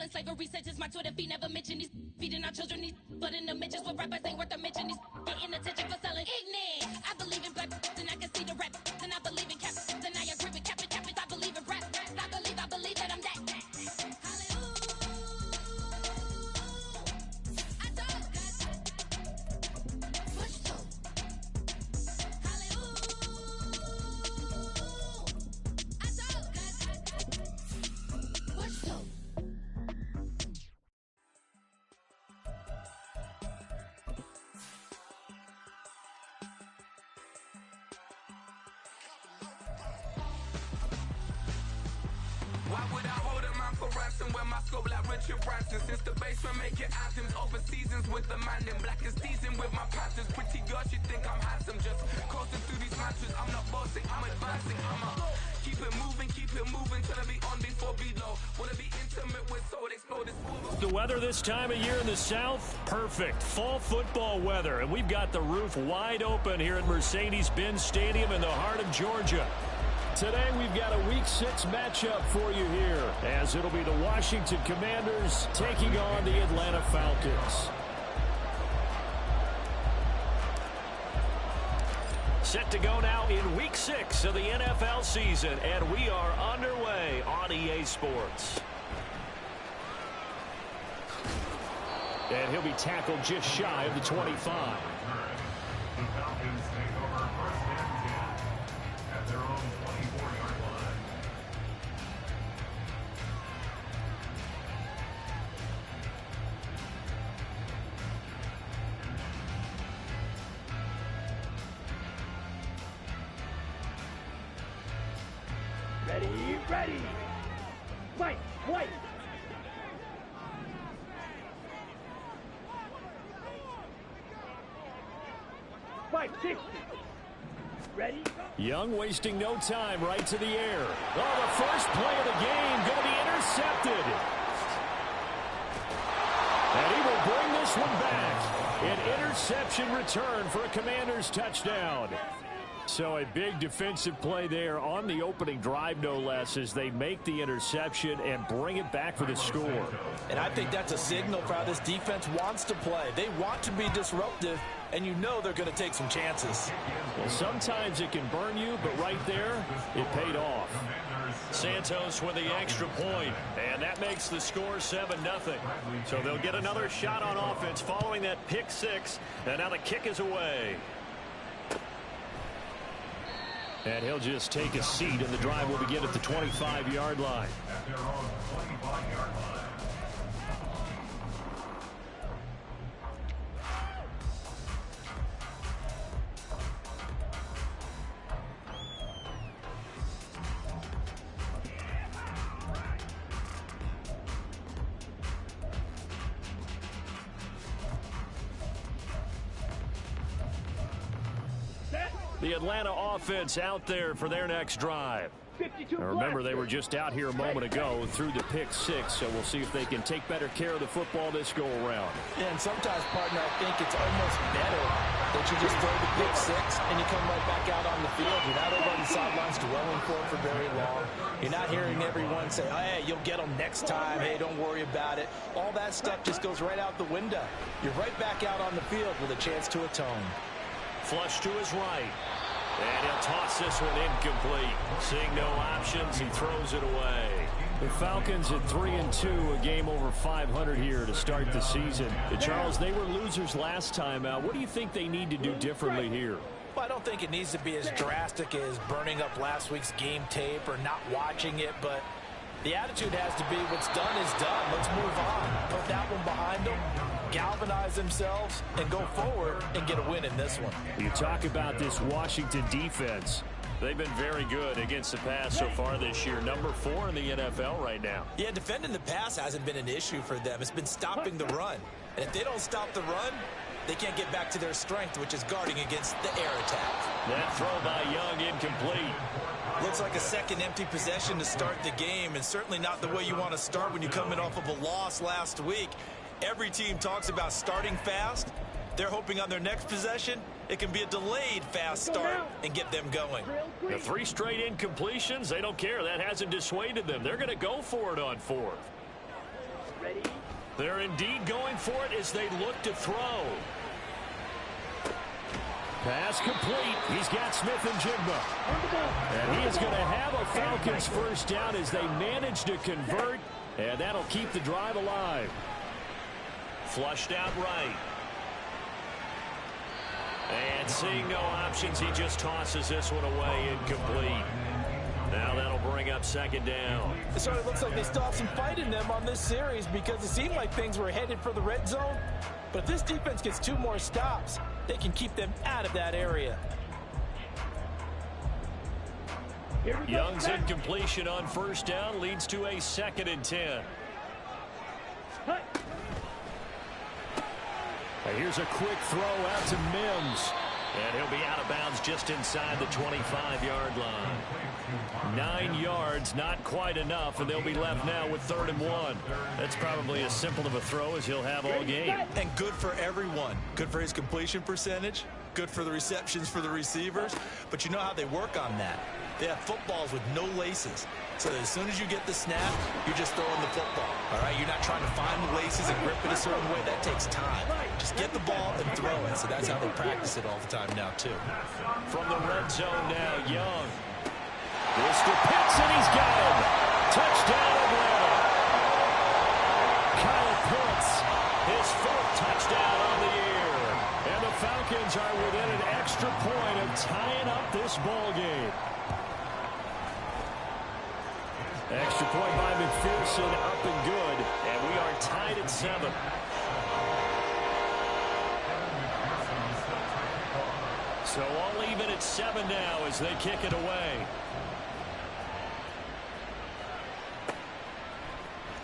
in slavery, such as my Twitter feed never mention these feeding our children these, but in the mentions what rappers ain't worth a mention these getting attention for selling ignorant. I believe in black, and I can see the rap, and I believe in cap, and I agree with cap, I believe in rap, I believe that I'm that. Why would I hold a man for ransom when my scope like Richard Branson? Since the basement making anthems over seasons with the man in black is seasoned with my patterns. Pretty girls, you think I'm handsome, just coasting through these matches. I'm not bossing, I'm advancing. Keep it moving till I be on before below. Wanna be intimate with soul, explode this fool. The weather this time of year in the South, perfect. Fall football weather, and we've got the roof wide open here at Mercedes-Benz Stadium in the heart of Georgia. Today we've got a Week 6 matchup for you here, as it'll be the Washington Commanders taking on the Atlanta Falcons. Set to go now in Week 6 of the NFL season, and we are underway on EA Sports. And he'll be tackled just shy of the 25. The Falcons take over first and 10 at their own 24-yard line. Ready. Fight. 560. Ready? Young wasting no time, right to the air. Oh, the first play of the game going to be intercepted. And he will bring this one back. An interception return for a Commanders touchdown. So a big defensive play there on the opening drive, no less, as they make the interception and bring it back for the score. And I think that's a signal for how this defense wants to play. They want to be disruptive, and you know they're going to take some chances. Well, sometimes it can burn you, but right there, it paid off. Santos with the extra point, and that makes the score 7-0. So they'll get another shot on offense following that pick six, and now the kick is away. And he'll just take a seat, and the drive will begin at the 25-yard line. At their own 25-yard line. The Atlanta offense out there for their next drive. Now remember, they were just out here a moment ago through the pick six, so we'll see if they can take better care of the football this go-around. Yeah, and sometimes, partner, I think it's almost better that you just throw the pick six and you come right back out on the field. You're not over on the sidelines dwelling for it for very long. You're not hearing everyone say, oh, hey, you'll get them next time. Hey, don't worry about it. All that stuff just goes right out the window. You're right back out on the field with a chance to atone. Flush to his right. And he'll toss this one incomplete. Seeing no options, he throws it away. The Falcons at 3-2, a game over 500 here to start the season. Charles, they were losers last time out. What do you think they need to do differently here? Well, I don't think it needs to be as drastic as burning up last week's game tape or not watching it, but the attitude has to be what's done is done. Let's move on. Put that one behind them, galvanize themselves, and go forward and get a win in this one. You talk about this Washington defense. They've been very good against the pass so far this year. Number 4 in the NFL right now. Yeah, defending the pass hasn't been an issue for them. It's been stopping the run. And if they don't stop the run, they can't get back to their strength, which is guarding against the air attack. That throw by Young incomplete. Looks like a second empty possession to start the game, and certainly not the way you want to start when you're coming off of a loss last week. Every team talks about starting fast. They're hoping on their next possession, it can be a delayed fast start and get them going. The 3 straight incompletions, they don't care. That hasn't dissuaded them. They're going to go for it on 4th. Ready? They're indeed going for it as they look to throw. Pass complete. He's got Smith and Jigba. And he is going to have a Falcons first down as they manage to convert. And that'll keep the drive alive. Flushed out right. And seeing no options, he just tosses this one away incomplete. Now that'll bring up second down. So it looks like they still have some fight in them on this series because it seemed like things were headed for the red zone. But if this defense gets 2 more stops, they can keep them out of that area. Young's incompletion on first down leads to a 2nd and 10. And here's a quick throw out to Mims. And he'll be out of bounds just inside the 25-yard line. 9 yards, not quite enough, and they'll be left now with 3rd and 1. That's probably as simple of a throw as he'll have all game. And good for everyone. Good for his completion percentage. Good for the receptions for the receivers. But you know how they work on that. They have footballs with no laces. So that as soon as you get the snap, you're just throwing the football. All right? You're not trying to find the laces and grip it a certain way. That takes time. Just get the ball and throw it. So that's how they practice it all the time now, too. From the red zone now, Young. This to Pitts, and he's got him. Touchdown, Atlanta. Kyle Pitts, his 4th touchdown on the year. And the Falcons are within an extra point of tying up this ball game. Extra point by McPherson, up and good. And we are tied at 7. So all even at 7 now as they kick it away.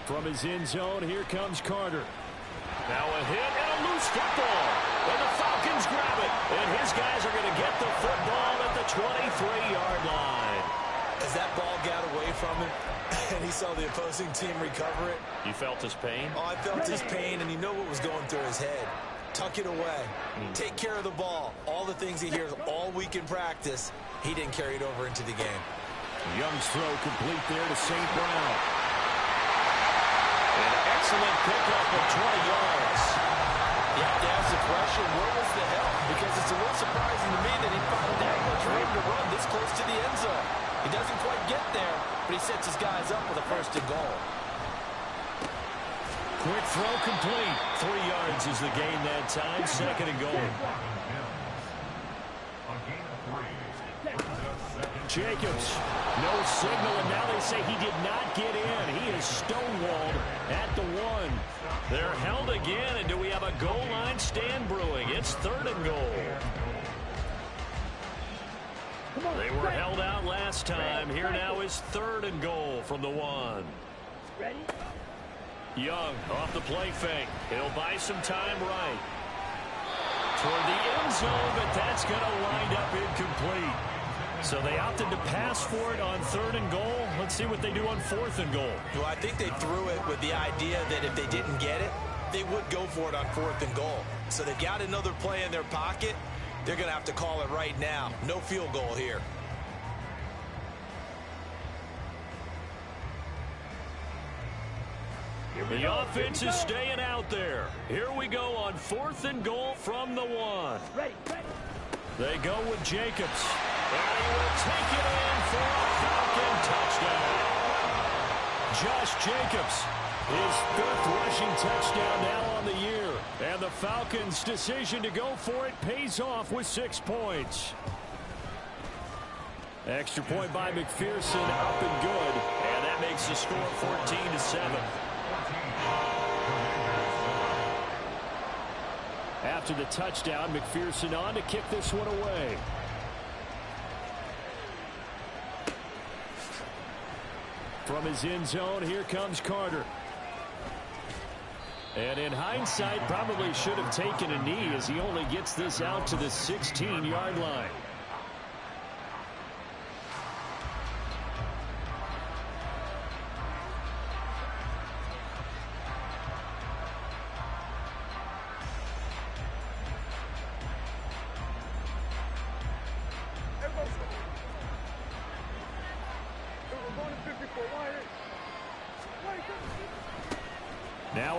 From his end zone, here comes Carter. Now a hit and a loose football. And the Falcons grab it. And his guys are going to get the football at the 23-yard line. As that ball got away from him, and he saw the opposing team recover it. You felt his pain? Oh, I felt his pain, and you know what was going through his head. Tuck it away. Take care of the ball. All the things he hears all week in practice, he didn't carry it over into the game. Young's throw complete there to St. Brown. An excellent pickup of 20 yards. You have to ask the question, where was the help? Because it's a little surprising to me that he found that much room to run this close to the end zone. He doesn't quite get there, but he sets his guys up with a 1st and goal. Quick throw complete. 3 yards is the gain that time. 2nd and goal. Jacobs, no signal, and now they say he did not get in. He is stonewalled at the 1. They're held again, and do we have a goal line stand brewing? It's 3rd and goal. They were held out last time. Here now is 3rd and goal from the 1. Ready? Young off the play fake. He'll buy some time right. Toward the end zone, but that's going to wind up incomplete. So they opted to pass for it on 3rd and goal. Let's see what they do on 4th and goal. Well, I think they threw it with the idea that if they didn't get it, they would go for it on 4th and goal. So they've got another play in their pocket. They're going to have to call it right now. No field goal here. The offense is staying out there. Here we go on 4th and goal from the 1. Ready. They go with Jacobs. And he will take it in for a Falcon touchdown. Josh Jacobs, his 5th rushing touchdown now on the year. And the Falcons' decision to go for it pays off with 6 points. Extra point by McPherson, up and good. And that makes the score 14-7. After the touchdown, McPherson on to kick this one away. From his end zone, here comes Carter. And in hindsight, probably should have taken a knee as he only gets this out to the 16-yard line.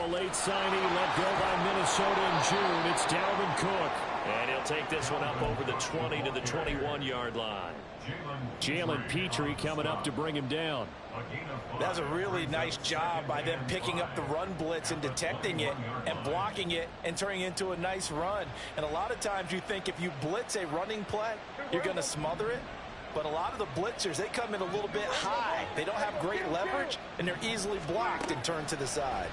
a late signing let go by Minnesota in June. It's Dalvin Cook. And he'll take this one up over the 20 to the 21-yard line. Jalen Petrie coming up to bring him down. That's a really nice job by them picking up the run blitz and detecting it and blocking it and turning it into a nice run. And a lot of times you think if you blitz a running play, you're going to smother it. But a lot of the blitzers, they come in a little bit high. They don't have great leverage, and they're easily blocked and turned to the side.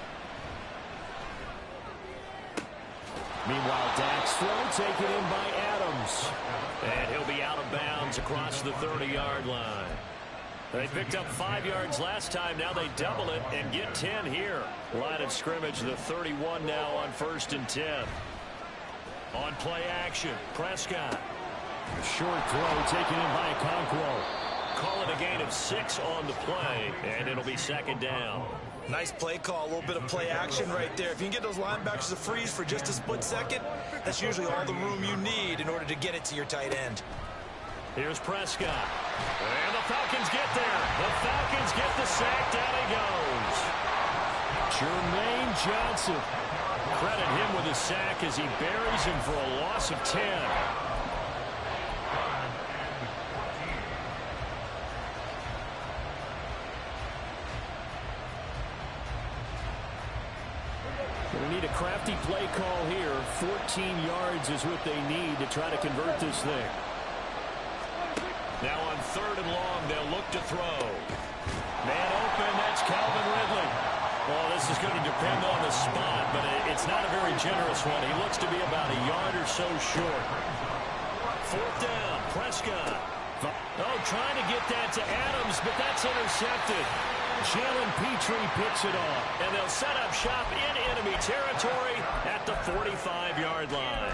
Meanwhile, Dak's throw taken in by Adams. And he'll be out of bounds across the 30-yard line. They picked up 5 yards last time. Now they double it and get 10 here. Line of scrimmage, the 31 now on 1st and 10. On play action, Prescott. A short throw taken in by Okonkwo. Call it a gain of 6 on the play, and it'll be 2nd down. Nice play call, a little bit of play action right there. If you can get those linebackers to freeze for just a split second, that's usually all the room you need in order to get it to your tight end. Here's Prescott. And the Falcons get there. The Falcons get the sack. Down he goes. Jermaine Johnson. Credit him with a sack as he buries him for a loss of 10. We need a crafty play call here. 14 yards is what they need to try to convert this thing. Now on 3rd and long, they'll look to throw. Man open, that's Calvin Ridley. Well, this is going to depend on the spot, but it's not a very generous one. He looks to be about a yard or so short. 4th down, Prescott. Oh, trying to get that to Adams, but that's intercepted. Jalen Petrie picks it off, and they'll set up shop in enemy territory at the 45-yard line.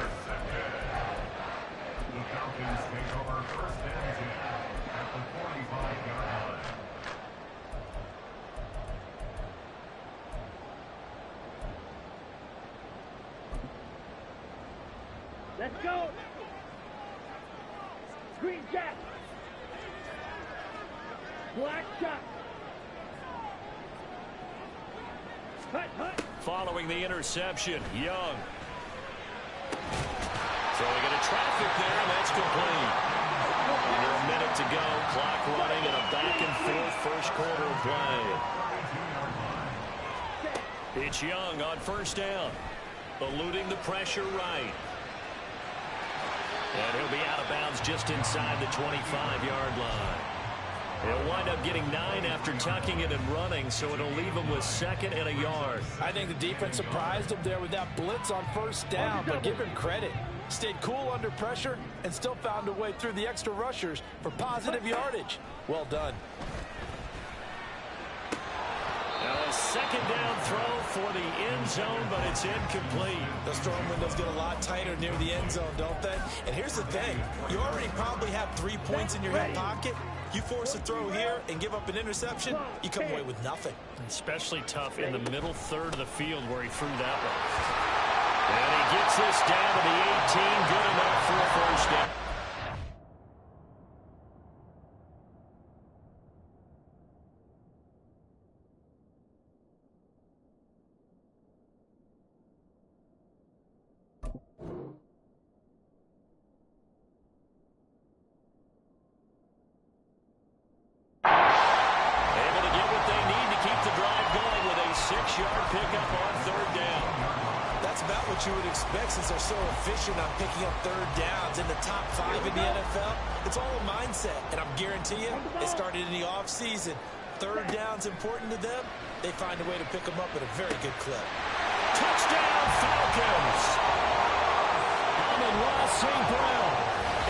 The Falcons take over 1st and 10 at the 45-yard line. Let's go. Green jack. Black shot. Following the interception, Young. Throwing into traffic there, and that's complete. Under a minute to go, clock running, and a back-and-forth first quarter of play. It's Young on 1st down, eluding the pressure right. And he'll be out of bounds just inside the 25-yard line. He'll wind up getting 9 after tucking it and running, so it'll leave him with 2nd and a yard. I think the defense surprised him there with that blitz on 1st down, but give him credit. Stayed cool under pressure and still found a way through the extra rushers for positive yardage. Well done. Now a 2nd down throw for the end zone, but it's incomplete. Those throwing windows get a lot tighter near the end zone, don't they? And here's the thing. You already probably have 3 points in your hip pocket. You force a throw here and give up an interception, you come away with nothing. Especially tough in the middle 3rd of the field where he threw that one. And he gets this down to the 18. Good enough for a 1st down. Pickup on 3rd down. That's about what you would expect since they're so efficient on picking up 3rd downs in the top 5 in the NFL. It's all a mindset, and I'm guarantee you, it started in the offseason. 3rd down's important to them. They find a way to pick them up at a very good clip. Touchdown, Falcons! Amon-Ra St. Brown.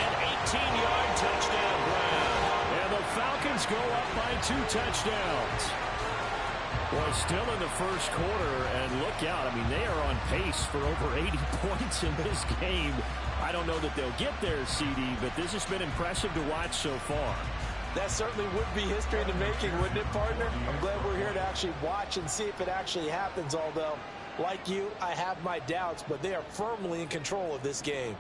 An 18-yard touchdown, Brown. And the Falcons go up by 2 touchdowns. Well, still in the first quarter, and look out. I mean, they are on pace for over 80 points in this game. I don't know that they'll get there, CD, but this has been impressive to watch so far. That certainly would be history in the making, wouldn't it, partner? I'm glad we're here to actually watch and see if it actually happens, although, like you, I have my doubts, but they are firmly in control of this game.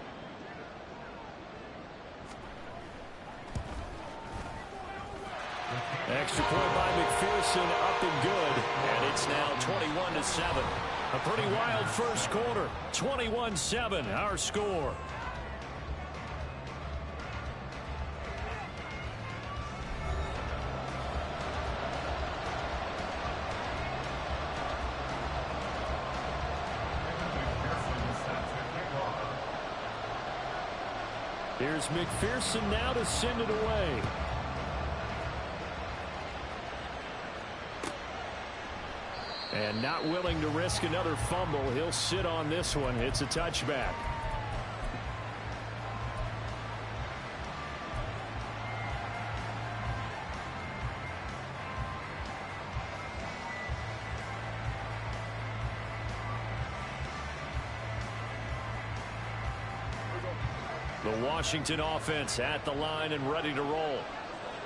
Extra point by McPherson, up and good. And it's now 21-7. A pretty wild first quarter. 21-7, our score. Here's McPherson now to send it away. And not willing to risk another fumble. He'll sit on this one. It's a touchback. The Washington offense at the line and ready to roll.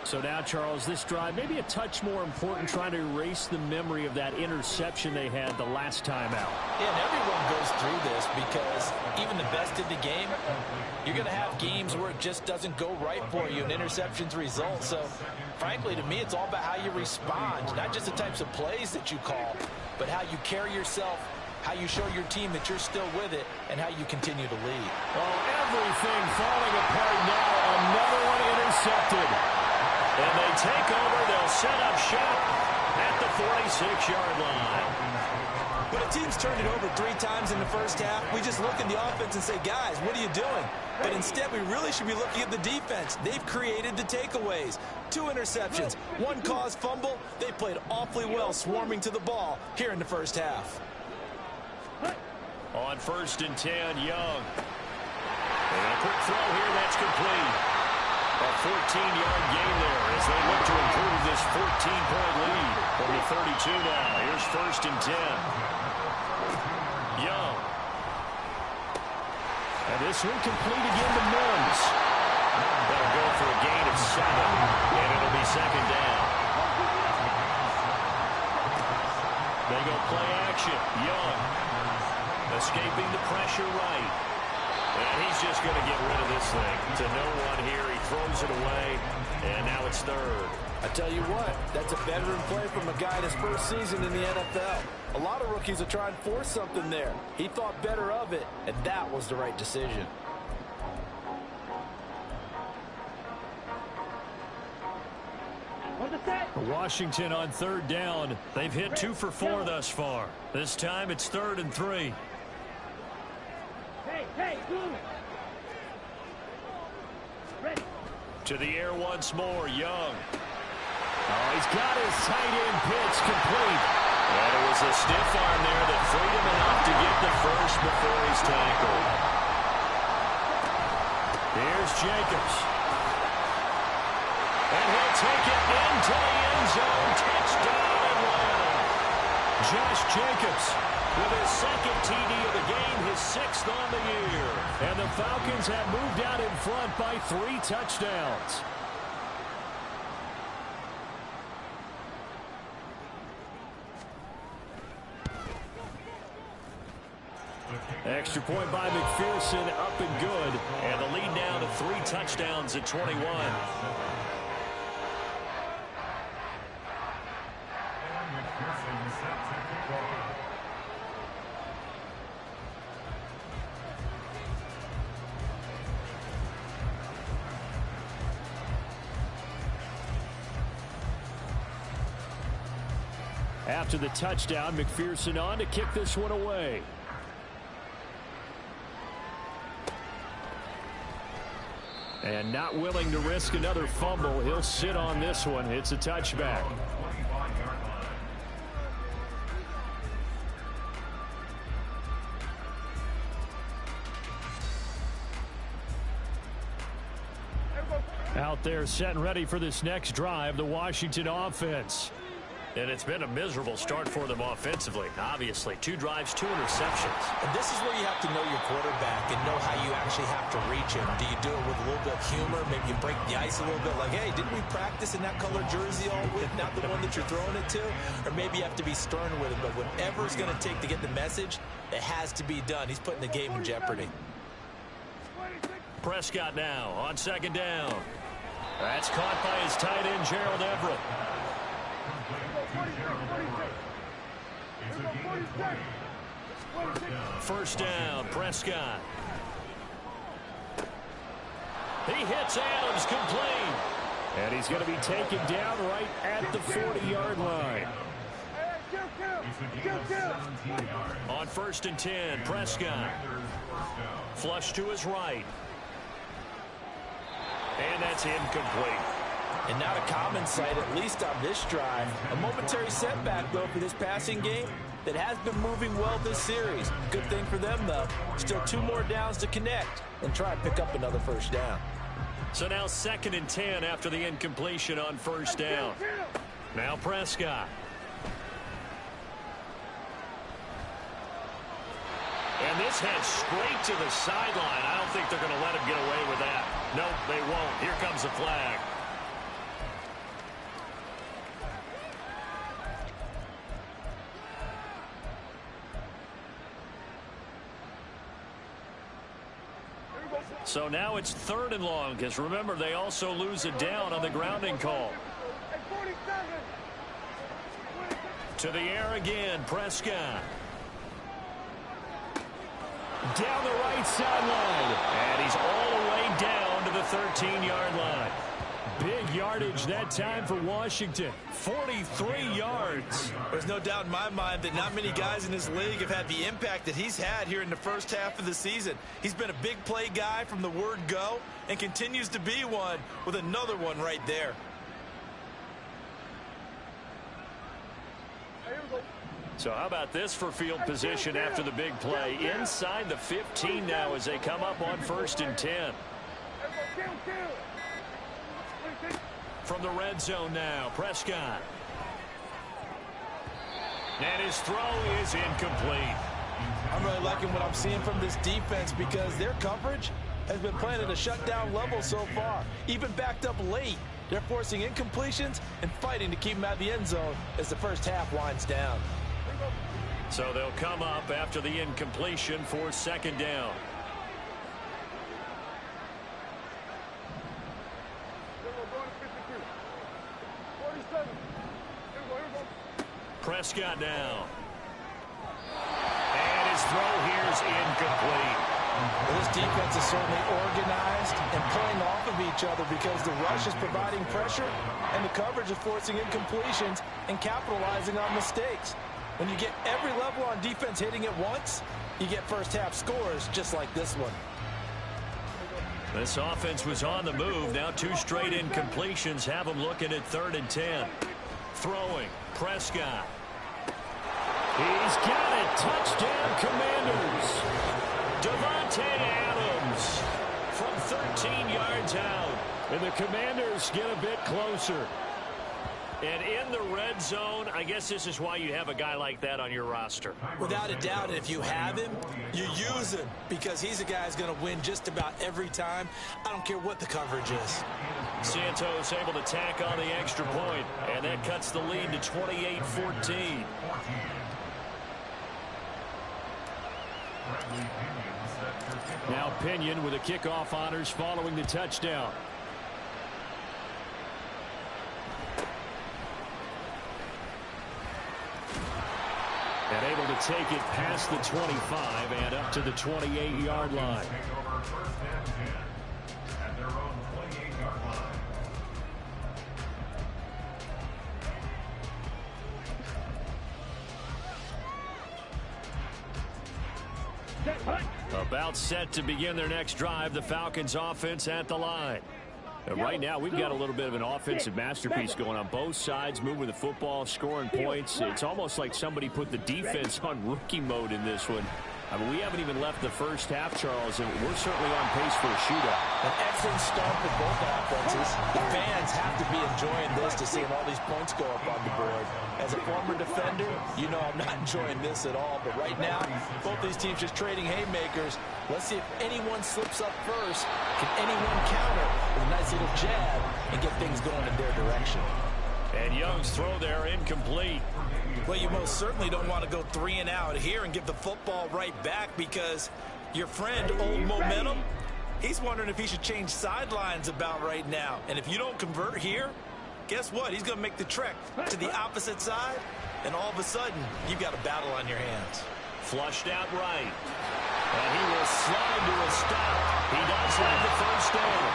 So now, Charles, this drive maybe a touch more important, trying to erase the memory of that interception they had the last time out. Yeah, and everyone goes through this because even the best in the game, you're going to have games where it just doesn't go right for you and interceptions result. So, frankly, to me, it's all about how you respond, not just the types of plays that you call, but how you carry yourself, how you show your team that you're still with it, and how you continue to lead. Oh, everything falling apart now. Another one intercepted. And they take over. They'll set up shop at the 46-yard line. When a team's turned it over 3 times in the first half, we just look at the offense and say, guys, what are you doing? But instead, we really should be looking at the defense. They've created the takeaways. 2 interceptions, 1 caused fumble. They played awfully well swarming to the ball here in the first half. On 1st and 10, Young. And a quick throw here, that's complete. A 14-yard gain there as they look to improve this 14-point lead from the 32 now. Here's 1st and 10. Young. And this one complete again to Mims. They'll go for a gain of 7, and it'll be 2nd down. They go play action. Young escaping the pressure right. And he's just going to get rid of this thing to no one here. He throws it away, and now it's 3rd. I tell you what, that's a veteran play from a guy in his first season in the NFL. A lot of rookies will try and force something there. He thought better of it, and that was the right decision. Washington on 3rd down. They've hit 2 for 4 thus far. This time it's 3rd and 3. To the air once more, Young. Oh, he's got his tight end pitch complete. And it was a stiff arm there that freed him enough to get the first before he's tackled. Here's Jacobs. And he'll take it into the end zone. Touchdown Atlanta. Josh Jacobs with his 2nd TD of the game, his 6th on the year. And the Falcons have moved out in front by 3 touchdowns. Extra point by McPherson, up and good. And the lead now to 3 touchdowns at 21. After the touchdown, McPherson on to kick this one away. And not willing to risk another fumble, he'll sit on this one. It's a touchback. Out there set and ready for this next drive, the Washington offense. And it's been a miserable start for them offensively. Obviously, 2 drives, 2 interceptions. And this is where you have to know your quarterback and know how you actually have to reach him. Do you do it with a little bit of humor? Maybe you break the ice a little bit like, hey, didn't we practice in that color jersey all week, not the one that you're throwing it to? Or maybe you have to be stern with him. But whatever it's going to take to get the message, it has to be done. He's putting the game in jeopardy. Prescott now on 2nd down. That's caught by his tight end, Gerald Everett. First down, Prescott. He hits Adams complete. And he's going to be taken down right at the 40-yard line. On 1st and 10, Prescott. Flush to his right. And that's incomplete. And not a common sight, at least on this drive. A momentary setback, though, for this passing game that has been moving well this series. Good thing for them, though. Still 2 more downs to connect and try and pick up another first down. So now 2nd and 10 after the incompletion on 1st down. Now Prescott. And this heads straight to the sideline. I don't think they're going to let him get away with that. Nope, they won't. Here comes the flag. So now it's 3rd and long, because remember, they also lose a down on the grounding call. To the air again, Prescott. Down the right sideline. And he's all the way down to the 13-yard line. Big yardage that time for Washington. 43 yards. There's no doubt in my mind that not many guys in this league have had the impact that he's had here in the first half of the season. He's been a big play guy from the word go and continues to be one with another one right there. So how about this for field position after the big play? Inside the 15 now as they come up on 1st and 10. From the red zone now, Prescott. And his throw is incomplete. I'm really liking what I'm seeing from this defense because their coverage has been playing at a shutdown level so far. Even backed up late, they're forcing incompletions and fighting to keep them out of the end zone as the first half winds down. So they'll come up after the incompletion for 2nd down. Prescott now. And his throw here is incomplete. Well, this defense is certainly organized and playing off of each other because the rush is providing pressure and the coverage is forcing incompletions and capitalizing on mistakes. When you get every level on defense hitting at once, you get first half scores just like this one. This offense was on the move. Now 2 straight incompletions have them looking at 3rd and 10. Throwing, Prescott. He's got it. Touchdown, Commanders. Devontae Adams from 13 yards out. And the Commanders get a bit closer. And in the red zone, I guess this is why you have a guy like that on your roster. Without a doubt, and if you have him, you use him because he's a guy who's going to win just about every time. I don't care what the coverage is. Santos able to tack on the extra point, and that cuts the lead to 28-14. Now Pinion with the kickoff honors following the touchdown. And able to take it past the 25 and up to the 28-yard line. About set to begin their next drive, the Falcons offense at the line. And right now, we've got a little bit of an offensive masterpiece going on both sides, moving the football, scoring points. It's almost like somebody put the defense on rookie mode in this one. I mean, we haven't even left the first half, Charles, and we're certainly on pace for a shootout. An excellent start for both offenses. The fans have to be enjoying this to seeing all these points go up on the board. As a former defender, you know I'm not enjoying this at all. But right now, both these teams just trading haymakers. Let's see if anyone slips up first. Can anyone counter with a nice little jab and get things going in their direction? And Young's throw there incomplete. Well, you most certainly don't want to go 3 and out here and give the football right back because your friend, Old Momentum, he's wondering if he should change sidelines about right now. And if you don't convert here, guess what? He's going to make the trek to the opposite side, and all of a sudden, you've got a battle on your hands. Flushed out right. And he will slide to a stop. He does have the first down.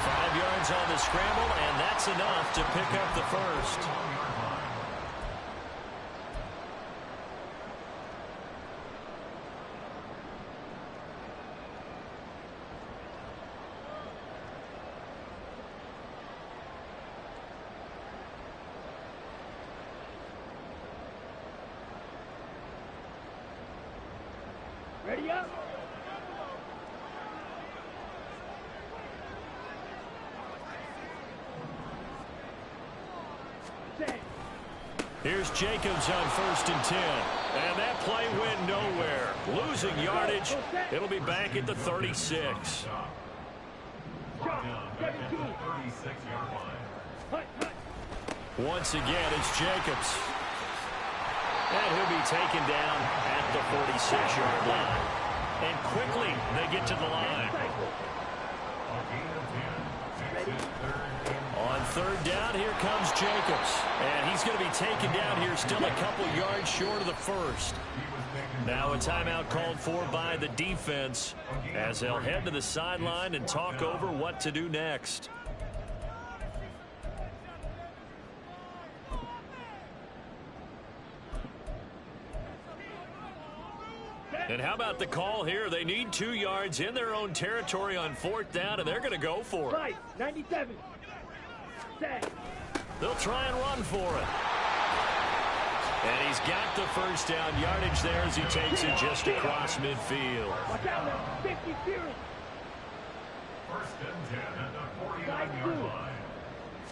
5 yards on the scramble, and that's enough to pick up the first. Ready up. Here's Jacobs on 1st and 10. And that play went nowhere. Losing yardage. It'll be back at the 36. Once again, it's Jacobs. And he'll be taken down at the 46-yard line. And quickly, they get to the line. On 3rd down, here comes Jacobs. And he's going to be taken down here still a couple yards short of the first. Now a timeout called for by the defense as they'll head to the sideline and talk over what to do next. And how about the call here? They need 2 yards in their own territory on 4th down, and they're going to go for it. Right, 97. Set. They'll try and run for it. And he's got the first down yardage there as he takes it just across midfield. Watch out now, 50 series. 1st and 10 at the 49-yard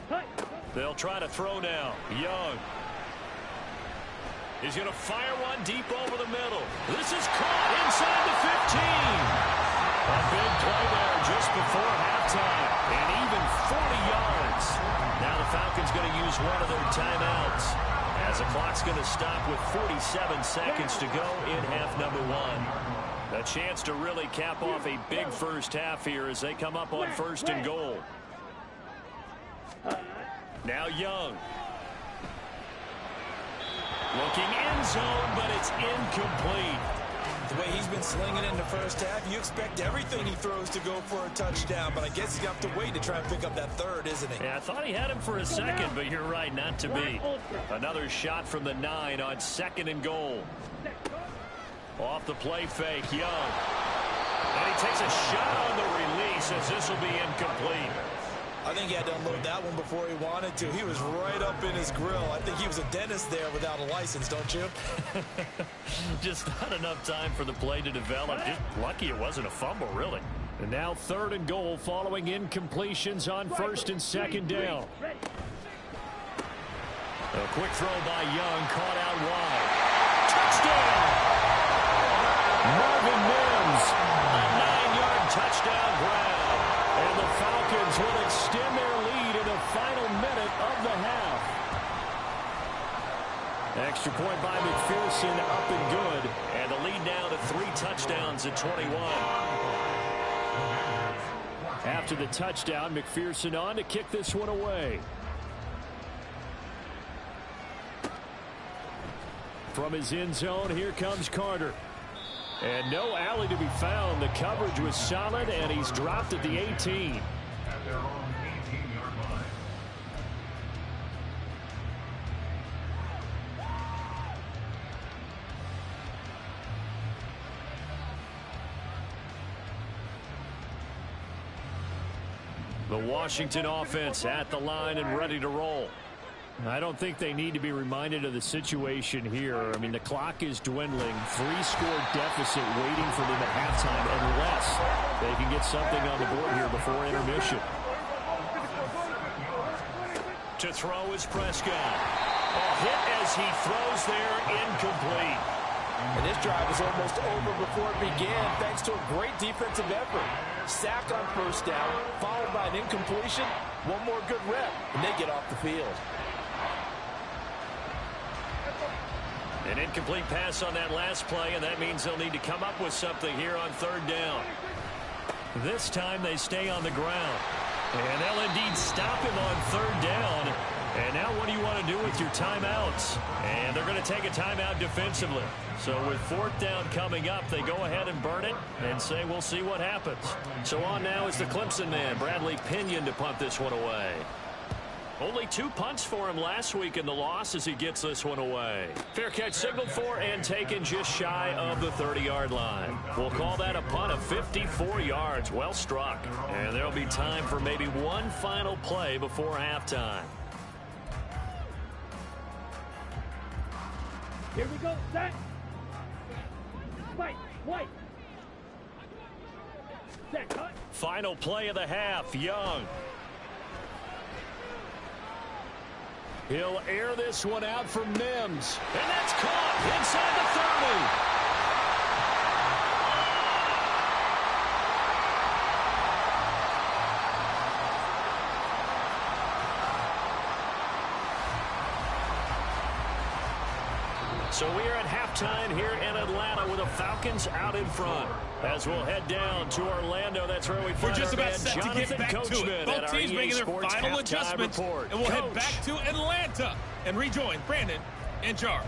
line. They'll try to throw now. Young. He's going to fire one deep over the middle. This is caught inside the 15. A big play there just before halftime. And even 40 yards. Now the Falcons going to use one of their timeouts as the clock's going to stop with 47 seconds to go in half number 1. A chance to really cap off a big first half here as they come up on 1st and goal. Now Young. Looking end zone, but it's incomplete. The way he's been slinging in the first half, you expect everything he throws to go for a touchdown, but I guess he's got to wait to try and pick up that 3rd, isn't he? Yeah, I thought he had him for a second, but you're right, not to be. Another shot from the 9 on 2nd and goal. Off the play fake, Young. And he takes a shot on the release as this will be incomplete. I think he had to unload that one before he wanted to. He was right up in his grill. I think he was a dentist there without a license, don't you? Just not enough time for the play to develop. Just lucky it wasn't a fumble, really. And now 3rd and goal following incompletions on 1st and 2nd down. A quick throw by Young, caught out wide. Touchdown! Marvin Mims, a 9-yard touchdown grab. And the Falcons will extend their lead in the final minute of the half. Extra point by McPherson, up and good. And the lead now to 3 touchdowns at 21. After the touchdown, McPherson on to kick this one away. From his end zone, here comes Carter. And no alley to be found. The coverage was solid, and he's dropped at the 18. At their own 18-yard line. The Washington offense at the line and ready to roll. I don't think they need to be reminded of the situation here. I mean, the clock is dwindling. 3-score deficit waiting for them at halftime unless they can get something on the board here before intermission. To throw is Prescott. A hit as he throws there, incomplete. And this drive was almost over before it began thanks to a great defensive effort. Sack on 1st down, followed by an incompletion. One more good rep, and they get off the field. An incomplete pass on that last play, and that means they'll need to come up with something here on 3rd down. This time they stay on the ground. And they'll indeed stop him on third down. And now what do you want to do with your timeouts? And they're going to take a timeout defensively. So with fourth down coming up, they go ahead and burn it and say we'll see what happens. So on now is the Clemson man, Bradley Pinion, to punt this one away. Only 2 punts for him last week in the loss as he gets this one away. Fair catch signaled for and taken just shy of the 30-yard line. We'll call that a punt of 54 yards. Well struck. And there'll be time for maybe one final play before halftime. Here we go, set. Fight, white. Set, cut. Final play of the half, Young. He'll air this one out for Mims. And that's caught inside the 30. So we are at halftime here in Atlanta with the Falcons out in front. As we'll head down to Orlando, that's where we find We're just our about man, set to Jonathan get back Coachman to it. Both teams making their final adjustments. Report. And we'll Coach. head back to Atlanta and rejoin Brandon and Charles.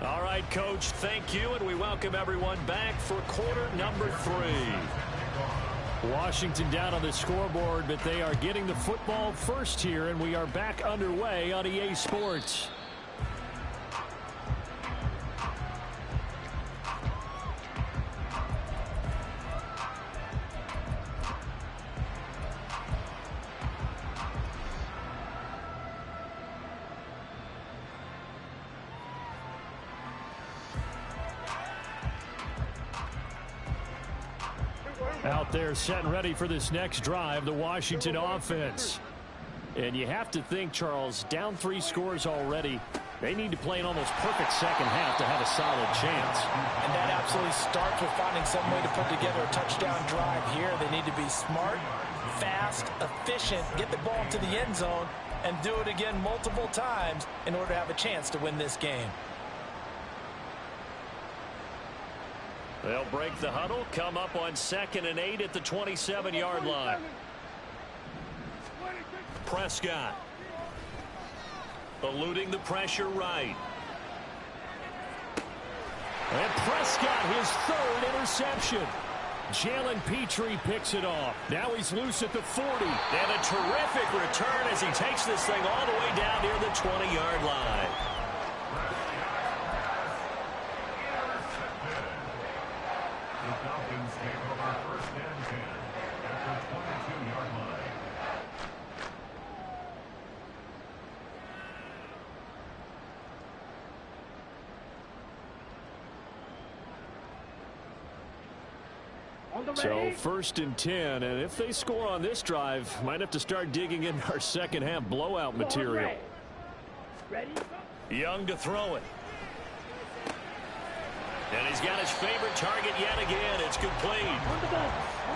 All right, Coach, thank you, and we welcome everyone back for quarter number 3. Washington down on the scoreboard, but they are getting the football first here, and we are back underway on EA Sports. Out there set and ready for this next drive, the Washington offense. And you have to think, Charles, down 3 scores already. They need to play an almost perfect second half to have a solid chance. And that absolutely starts with finding some way to put together a touchdown drive here. They need to be smart, fast, efficient, get the ball to the end zone, and do it again multiple times in order to have a chance to win this game. They'll break the huddle, come up on 2nd and 8 at the 27-yard line. Prescott eluding the pressure right. And Prescott, his 3rd interception. Jalen Petrie picks it off. Now he's loose at the 40. And a terrific return as he takes this thing all the way down near the 20-yard line. The Falcons take over first and 10 at the 22-yard line. So 1st and 10, and if they score on this drive, might have to start digging in our second half blowout material. Ready? Young to throw it. And he's got his favorite target yet again. It's complete.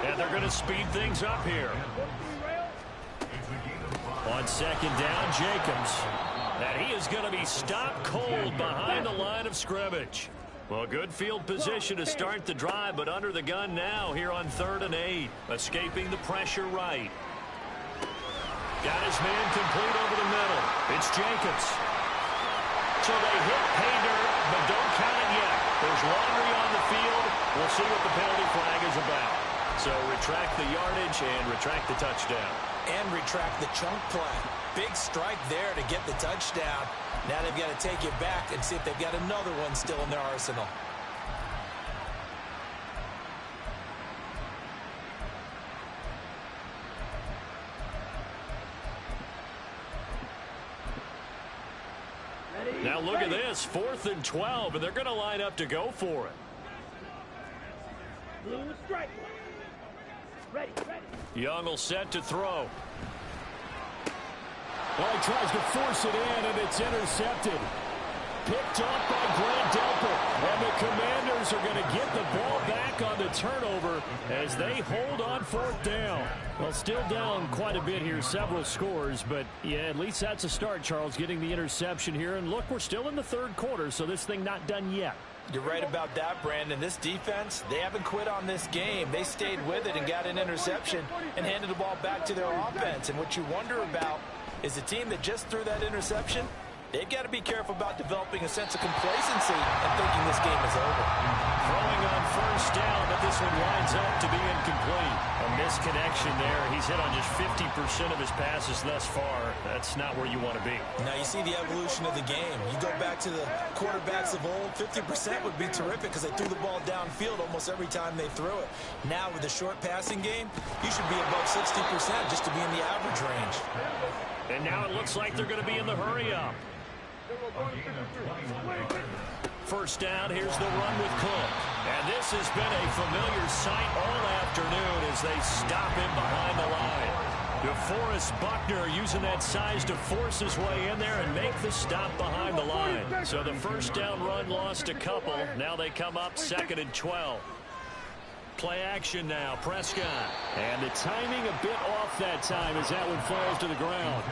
And they're going to speed things up here. On 2nd down, Jacobs. And he is going to be stopped cold behind the line of scrimmage. Well, good field position to start the drive, but under the gun now here on 3rd and 8. Escaping the pressure right. Got his man complete over the middle. It's Jacobs. So they hit pay dirt, but don't count it yet. There's laundry on the field. We'll see what the penalty flag is about. So retract the yardage and retract the touchdown. And retract the chunk play. Big strike there to get the touchdown. Now they've got to take it back and see if they've got another one still in their arsenal. Now look at this, 4th and 12, and they're going to line up to go for it. Blue strike. Ready, ready. Young will set to throw. Well, he tries to force it in, and it's intercepted. Picked off by Grant Delpit. And the Commanders are going to get the ball back on the turnover as they hold on 4th down. Well, still down quite a bit here, several scores, but yeah, at least that's a start, Charles, getting the interception here. And look, we're still in the 3rd quarter, so this thing not done yet. You're right about that, Brandon. This defense, they haven't quit on this game. They stayed with it and got an interception and handed the ball back to their offense. And what you wonder about is the team that just threw that interception, they've got to be careful about developing a sense of complacency and thinking this game is over. Throwing on first down, but this one winds up to be incomplete. A misconnection there. He's hit on just 50% of his passes thus far. That's not where you want to be. Now you see the evolution of the game. You go back to the quarterbacks of old, 50% would be terrific because they threw the ball downfield almost every time they threw it. Now with the short passing game, you should be above 60% just to be in the average range. And now it looks like they're going to be in the hurry-up. First down, here's the run with Cook. And this has been a familiar sight all afternoon as they stop him behind the line. DeForest Buckner using that size to force his way in there and make the stop behind the line. So the first down run lost a couple. Now they come up 2nd and 12. Play action now, Prescott. And the timing a bit off that time as that one falls to the ground.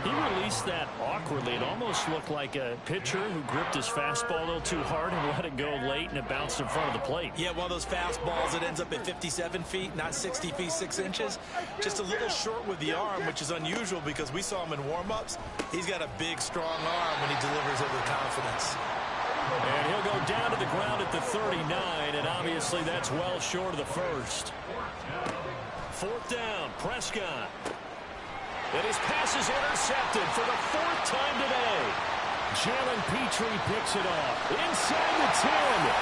He released that awkwardly. It almost looked like a pitcher who gripped his fastball a little too hard and let it go late, and it bounced in front of the plate. Yeah, one of those fastballs that ends up at 57 feet, not 60 feet, 6 inches. Just a little short with the arm, which is unusual because we saw him in warm-ups. He's got a big, strong arm when he delivers it with confidence. And he'll go down to the ground at the 39, and obviously that's well short of the first. 4th down, Prescott. And his pass is intercepted for the 4th time today. Jalen Petrie picks it off inside the 10.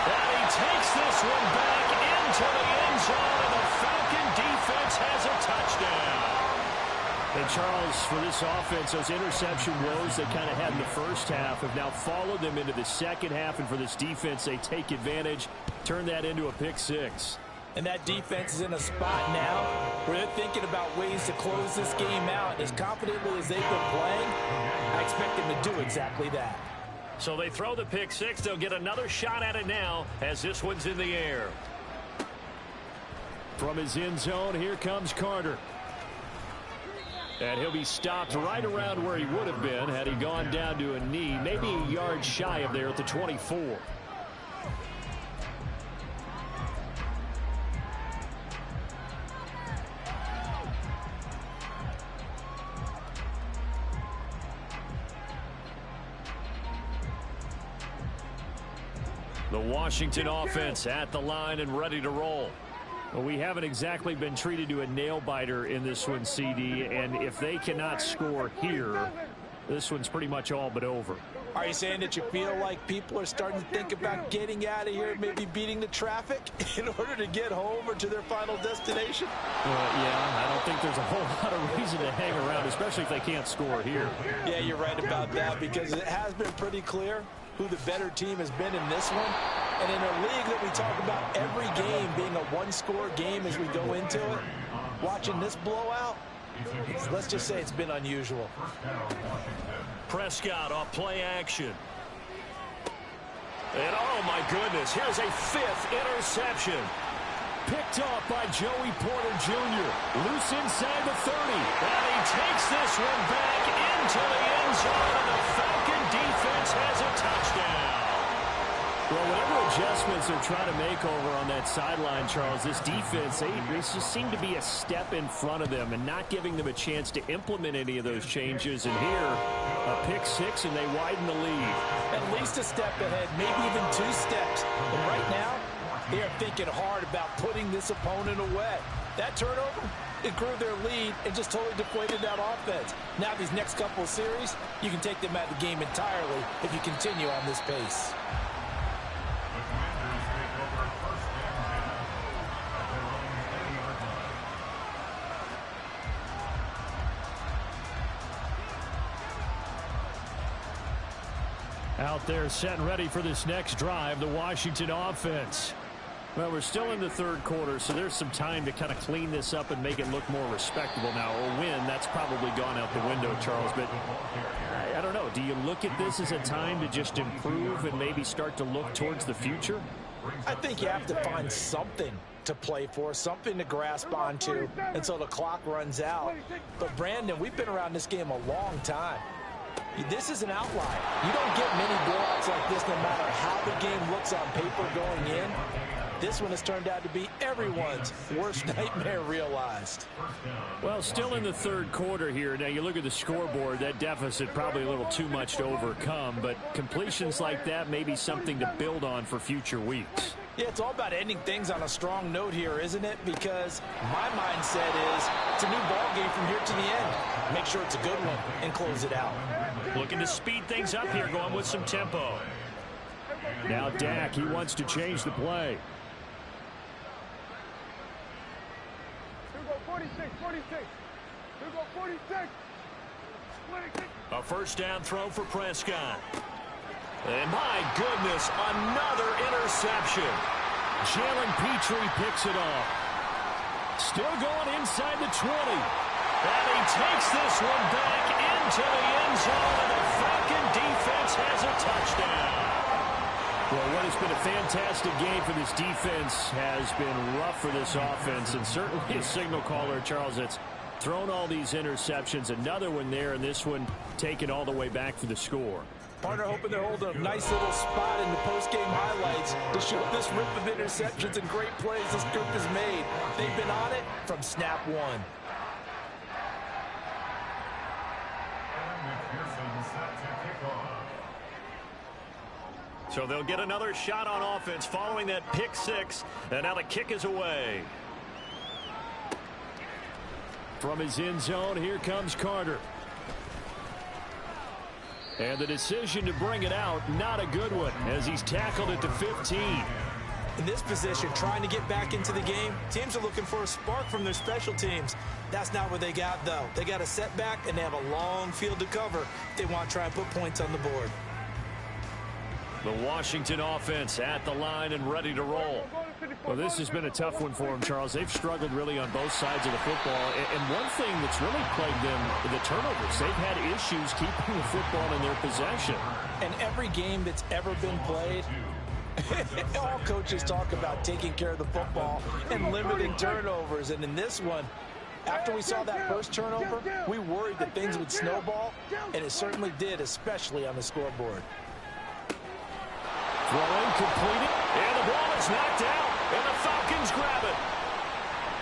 And he takes this one back into the end zone, and the Falcon defense has a touchdown. And Charles, for this offense, those interception woes they kind of had in the first half have now followed them into the second half. And for this defense, they take advantage, turn that into a pick 6. And that defense is in a spot now where they're thinking about ways to close this game out. As confidently as they've been playing, I expect them to do exactly that. So they throw the pick 6. They'll get another shot at it now as this one's in the air. From his end zone, here comes Carter. And he'll be stopped right around where he would have been had he gone down to a knee, maybe a yard shy of there at the 24. The Washington offense at the line and ready to roll. Well, we haven't exactly been treated to a nail-biter in this one, CD, and if they cannot score here, this one's pretty much all but over. Are you saying that you feel like people are starting to think about getting out of here, maybe beating the traffic in order to get home or to their final destination? Yeah, I don't think there's a whole lot of reason to hang around, especially if they can't score here. Yeah, you're right about that because it has been pretty clear who the better team has been in this one. And in a league that we talk about every game being a one-score game as we go into it, watching this blowout, let's just say it's been unusual. Prescott off play action. And oh my goodness, here's a 5th interception. Picked off by Joey Porter Jr. Loose inside the 30. And he takes this one back into the end zone, and the Falcon defense has a touchdown. Well, whatever adjustments they're trying to make over on that sideline, Charles, this defense, they just seem to be a step in front of them and not giving them a chance to implement any of those changes. And here, a pick 6, and they widen the lead. At least a step ahead, maybe even 2 steps. And right now, they are thinking hard about putting this opponent away. That turnover, it grew their lead and just totally deflated that offense. Now these next couple of series, you can take them out of the game entirely if you continue on this pace. Out there set and ready for this next drive, the Washington offense. Well, we're still in the 3rd quarter, so there's some time to kind of clean this up and make it look more respectable now. A win, that's probably gone out the window, Charles, but I don't know. Do you look at this as a time to just improve and maybe start to look towards the future? I think you have to find something to play for, something to grasp onto until the clock runs out. But, Brandon, we've been around this game a long time. This is an outlier. You don't get many blowouts like this no matter how the game looks on paper going in. This one has turned out to be everyone's worst nightmare realized. Well, still in the third quarter here. Now, you look at the scoreboard, that deficit probably a little too much to overcome, but completions like that may be something to build on for future weeks. Yeah, it's all about ending things on a strong note here, isn't it? Because my mindset is it's a new ball game from here to the end. Make sure it's a good one and close it out. Looking to speed things up here, going with some tempo. Now Dak, he wants to change the play. 46, 46. Here go 46. 26. A first down throw for Prescott. And my goodness, another interception. Jalen Petrie picks it off. Still going inside the 20. And he takes this one back into the end zone, and the Falcon defense has a touchdown. Well, what has been a fantastic game for this defense has been rough for this offense, and certainly a signal caller, Charles, that's thrown all these interceptions. Another one there, and this one taken all the way back for the score. Partner hoping to hold a nice little spot in the post-game highlights to show this rip of interceptions and great plays this group has made. They've been on it from snap one. So they'll get another shot on offense following that pick six, and now the kick is away. From his end zone, here comes Carter. And the decision to bring it out, not a good one, as he's tackled at the 15. In this position, trying to get back into the game, teams are looking for a spark from their special teams. That's not what they got, though. They got a setback, and they have a long field to cover if they want to try and put points on the board. The Washington offense at the line and ready to roll. Well, this has been a tough one for them, Charles. They've struggled really on both sides of the football. And one thing that's really plagued them, the turnovers. They've had issues keeping the football in their possession. And every game that's ever been played, all coaches talk about taking care of the football and limiting turnovers. And in this one, after we saw that first turnover, we worried that things would snowball, and it certainly did, especially on the scoreboard. Throwing completed, and the ball is knocked out, and the Falcons grab it.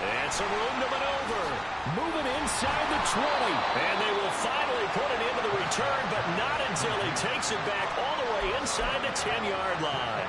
And some room to maneuver. Moving inside the 20, and they will finally put it into the return, but not until he takes it back all the way inside the 10-yard line.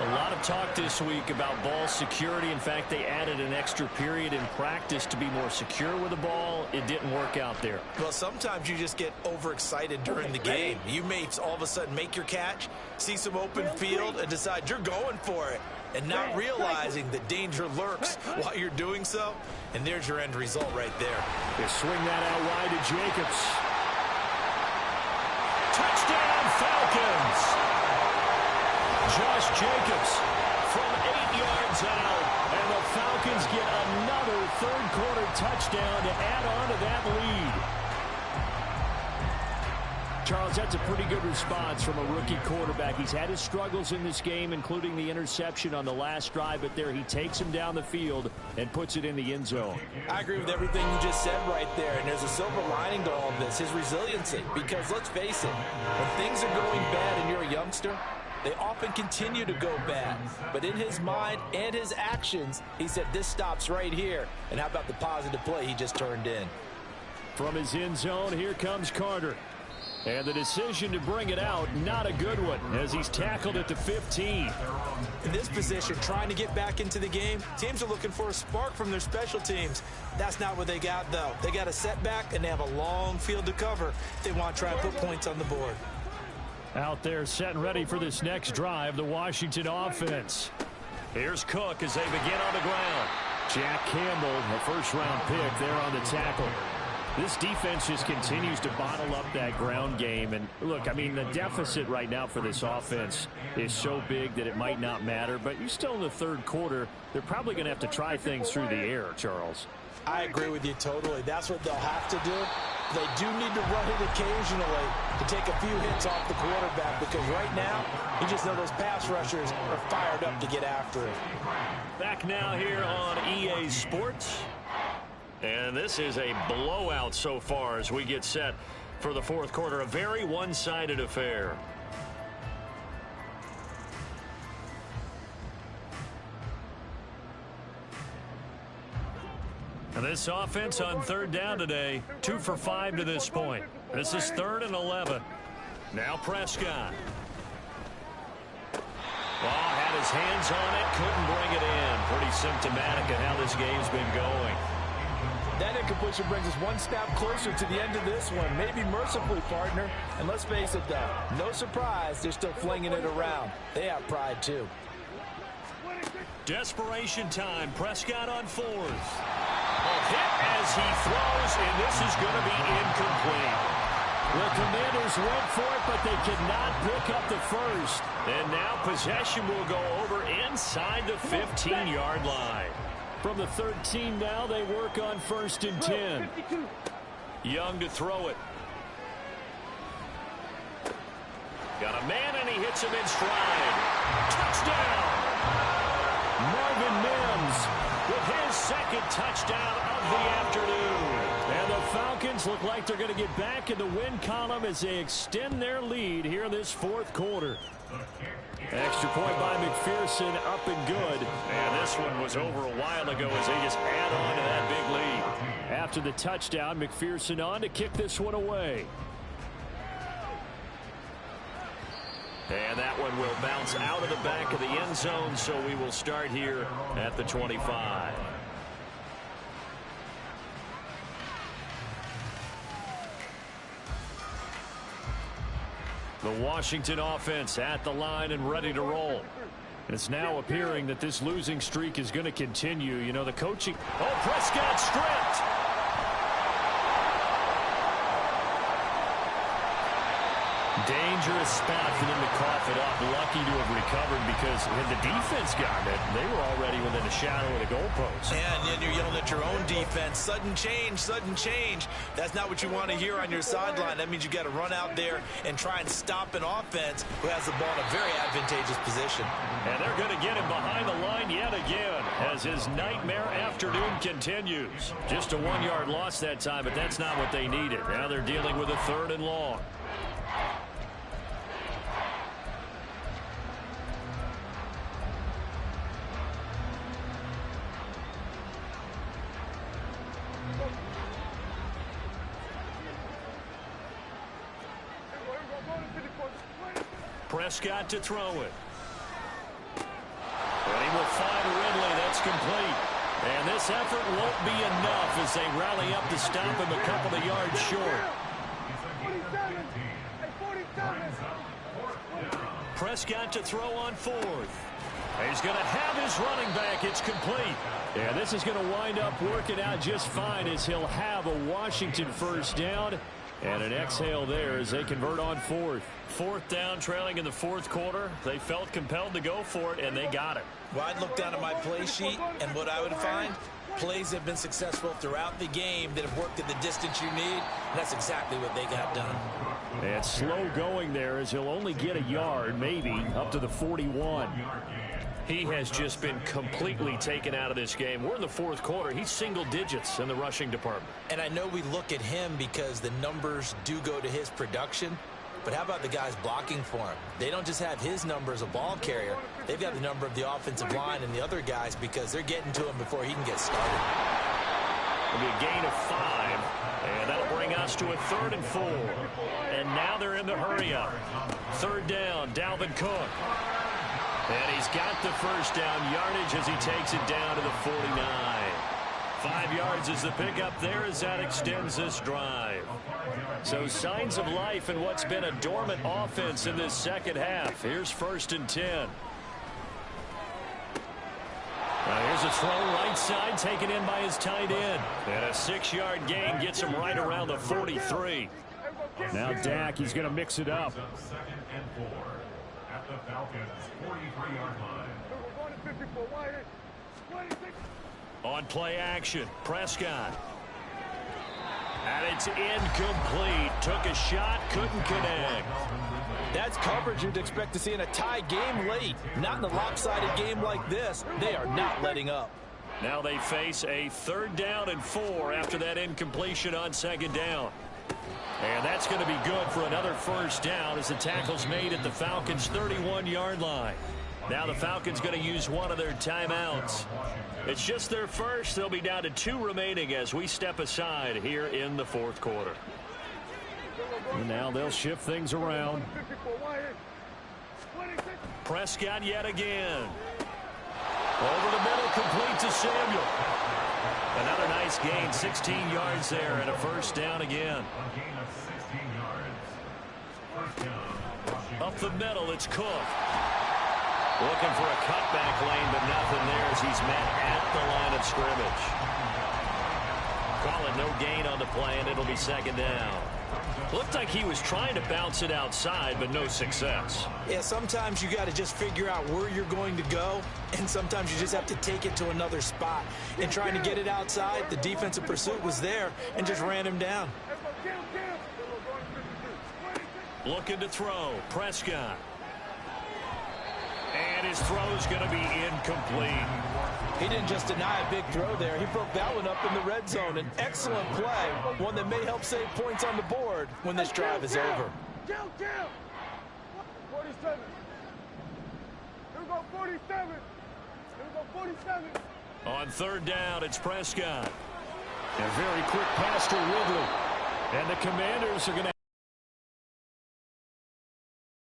A lot of talk this week about ball security. In fact, they added an extra period in practice to be more secure with the ball. It didn't work out there. Well, sometimes you just get overexcited during the game. You may all of a sudden make your catch, see some open field, and decide you're going for it, and not realizing the danger lurks while you're doing so. And there's your end result right there. They swing that out wide to Jacobs. Touchdown, Falcons! Josh Jacobs from 8 yards out, and the Falcons get another third-quarter touchdown to add on to that lead. Charles, that's a pretty good response from a rookie quarterback. He's had his struggles in this game, including the interception on the last drive, but there he takes him down the field and puts it in the end zone. I agree with everything you just said right there, and there's a silver lining to all of this, his resiliency, because let's face it, when things are going bad and you're a youngster, they often continue to go bad. But in his mind and his actions, he said this stops right here. And how about the positive play he just turned in? From his end zone, here comes Carter. And the decision to bring it out, not a good one, as he's tackled at the 15. In this position, trying to get back into the game, teams are looking for a spark from their special teams. That's not what they got, though. They got a setback, and they have a long field to cover if they want to try and put points on the board. Out there set and ready for this next drive, the Washington offense. Here's Cook as they begin on the ground. Jack Campbell, a first-round pick there on the tackle. This defense just continues to bottle up that ground game. And, look, I mean, the deficit right now for this offense is so big that it might not matter. But you're still in the third quarter. They're probably going to have to try things through the air, Charles. I agree with you totally. That's what they'll have to do. They do need to run it occasionally to take a few hits off the quarterback, because right now, you just know those pass rushers are fired up to get after it. Back now here on EA Sports. And this is a blowout so far as we get set for the fourth quarter. A very one-sided affair. And this offense on third down today, 2 for 5 to this point. This is 3rd and 11. Now Prescott. Oh, had his hands on it, couldn't bring it in. Pretty symptomatic of how this game's been going. That incompletion brings us one step closer to the end of this one. Maybe mercifully, partner. And let's face it, though, no surprise, they're still flinging it around. They have pride, too. Desperation time. Prescott on 4th. A hit as he throws, and this is going to be incomplete. The Commanders went for it, but they could not pick up the first. And now possession will go over inside the 15-yard line. From the 13 now, they work on 1st and 10. Young to throw it. Got a man, and he hits him in stride. Touchdown! Marvin Mims with his second touchdown of the afternoon. And the Falcons look like they're going to get back in the win column as they extend their lead here in this fourth quarter. Extra point by McPherson, up and good. And this one was over a while ago as they just add on to that big lead. After the touchdown, McPherson on to kick this one away. And that one will bounce out of the back of the end zone, so we will start here at the 25. The Washington offense at the line and ready to roll. And it's now appearing that this losing streak is going to continue. You know, the coaching... Oh, Prescott stripped! Dangerous spot for them to cough it up. Lucky to have recovered because had the defense gotten it, they were already within a shadow of the goalpost. And then you're yelling at your own defense. Sudden change, sudden change. That's not what you want to hear on your sideline. That means you got to run out there and try and stop an offense who has the ball in a very advantageous position. And they're going to get him behind the line yet again as his nightmare afternoon continues. Just a 1-yard loss that time, but that's not what they needed. Now they're dealing with a 3rd and long. Prescott to throw it. And he will find Ridley. That's complete. And this effort won't be enough as they rally up to stop him a couple of yards short. Prescott to throw on 4th. He's going to have his running back. It's complete. Yeah, this is going to wind up working out just fine as he'll have a Washington first down. And an exhale there as they convert on 4th. 4th down, trailing in the fourth quarter. They felt compelled to go for it, and they got it. Well, I'd look down at my play sheet, and what I would find, plays have been successful throughout the game that have worked at the distance you need, and that's exactly what they got done. And slow going there as he'll only get a yard, maybe, up to the 41. He has just been completely taken out of this game. We're in the fourth quarter. He's single digits in the rushing department. And I know we look at him because the numbers do go to his production, but how about the guys blocking for him? They don't just have his number as a ball carrier. They've got the number of the offensive line and the other guys because they're getting to him before he can get started. It'll be a gain of 5, and that'll bring us to a 3rd and 4. And now they're in the hurry-up. 3rd down, Dalvin Cook. And he's got the first down yardage as he takes it down to the 49. 5 yards is the pickup there as that extends this drive. So signs of life in what's been a dormant offense in this second half. Here's 1st and 10. Here's a throw right side taken in by his tight end. And a 6-yard gain gets him right around the 43. Now Dak, he's going to mix it up. 2nd and 4 at the Falcons' 43-yard line. On play action, Prescott. And it's incomplete. Took a shot, couldn't connect. That's coverage you'd expect to see in a tie game late. Not in a lopsided game like this. They are not letting up. Now they face a 3rd down and 4 after that incompletion on 2nd down. And that's going to be good for another first down as the tackle's made at the Falcons' 31-yard line. Now the Falcons going to use one of their timeouts. It's just their first. They'll be down to 2 remaining as we step aside here in the fourth quarter. And now they'll shift things around. Prescott yet again. Over the middle, complete to Samuel. Another nice gain, 16 yards there, and a first down again. Up the middle, it's Cook. Looking for a cutback lane, but nothing there as he's met at the line of scrimmage. Call it no gain on the play, and it'll be second down. Looked like he was trying to bounce it outside, but no success. Yeah, sometimes you got to just figure out where you're going to go, and sometimes you just have to take it to another spot. And trying to get it outside, the defensive pursuit was there and just ran him down. Looking to throw, Prescott. And his throw's going to be incomplete. He didn't just deny a big throw there. He broke that one up in the red zone. An excellent play, one that may help save points on the board when this drive is over. 47. Here we go, 47. Here we go, 47. On third down, it's Prescott. A very quick pass to Ridley. And the Commanders are going to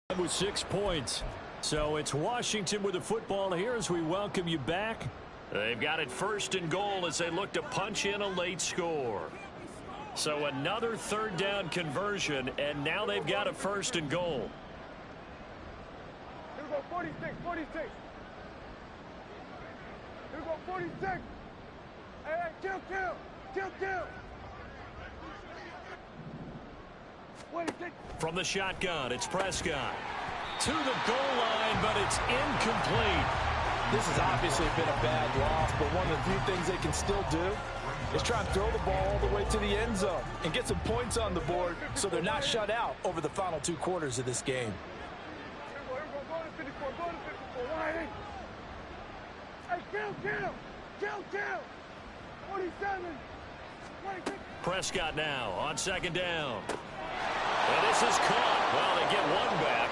have with 6 points. So it's Washington with the football here as we welcome you back. They've got it first and goal as they look to punch in a late score. So another third down conversion, and now they've got a first and goal. Here we go, 46, 46. Here we go, 46. Hey, kill. 46. From the shotgun, it's Prescott. To the goal line, but it's incomplete. This has obviously been a bad loss, but one of the few things they can still do is try and throw the ball all the way to the end zone and get some points on the board so they're not shut out over the final 2 quarters of this game. Go to 54, go to 54. Hey, kill. 47. 26. Prescott now on second down. And this is caught. Well, they get one back.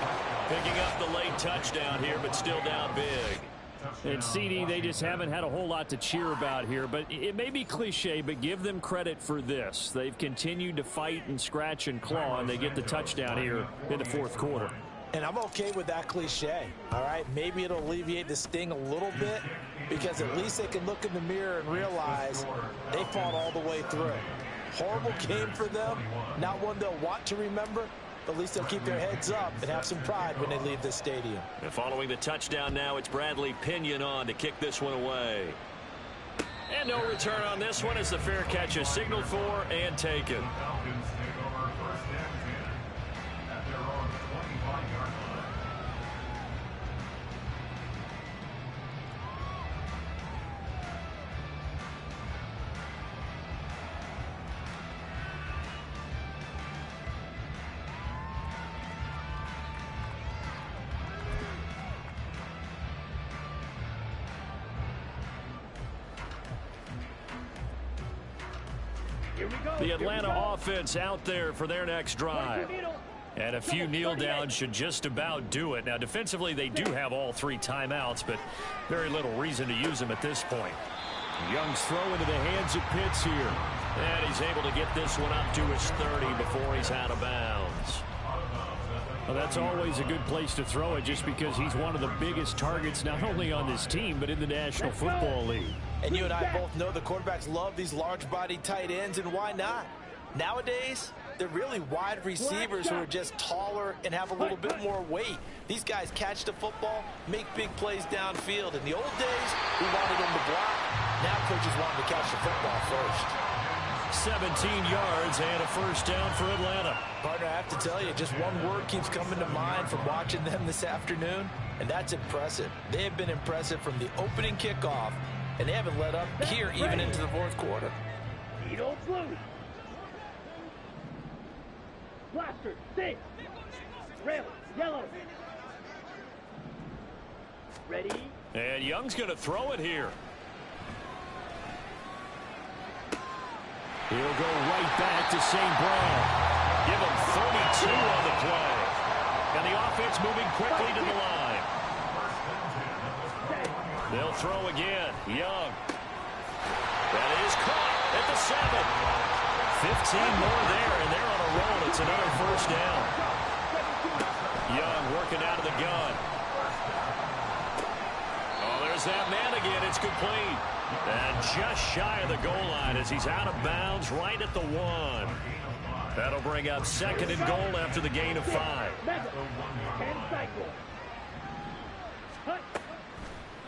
Picking up the late touchdown here, but still down big. And CD, they just haven't had a whole lot to cheer about here, but it may be cliche, but give them credit for this. They've continued to fight and scratch and claw, and they get the touchdown here in the fourth quarter. And I'm okay with that cliche, all right? Maybe it'll alleviate the sting a little bit because at least they can look in the mirror and realize they fought all the way through. Horrible game for them, not one they'll want to remember, but at least they'll keep their heads up and have some pride when they leave this stadium. And following the touchdown now, it's Bradley Pinion on to kick this one away. And no return on this one as the fair catch is signaled for and taken. Falcons take over first and 10 at their own 25-yard line. The Atlanta offense out there for their next drive. And a few kneel downs should just about do it. Now, defensively, they do have all 3 timeouts, but very little reason to use them at this point. Young's throw into the hands of Pitts here. And he's able to get this one up to his 30 before he's out of bounds. Well, that's always a good place to throw it just because he's one of the biggest targets not only on this team but in the National Football League. And you and I both know the quarterbacks love these large-bodied tight ends, and why not? Nowadays, they're really wide receivers who are just taller and have a little bit more weight. These guys catch the football, make big plays downfield. In the old days, we wanted them to block. Now coaches want them to catch the football first. 17 yards and a first down for Atlanta. Partner, I have to tell you, just one word keeps coming to mind from watching them this afternoon, and that's impressive. They have been impressive from the opening kickoff, and they haven't let up here even into the fourth quarter. Blaster, 6. Rail, yellow. Ready? And Young's going to throw it here. He'll go right back to St. Brown. Give him 32 on the play. And the offense moving quickly to the line. They'll throw again. Young. That is caught at the 7. 15 more there, and they're on a roll. It's another first down. Young working out of the gun. Oh, there's that man again. It's complete. And just shy of the goal line as he's out of bounds right at the 1. That'll bring up 2nd and goal after the gain of 5.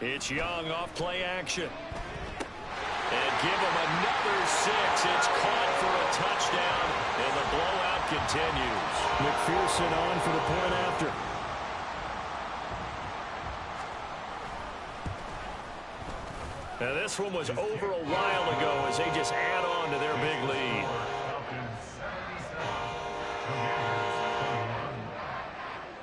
It's Young off play action. And give him another 6. It's caught for a touchdown, and the blowout continues. McPherson on for the point after. Now this one was over a while ago as they just add on to their big lead.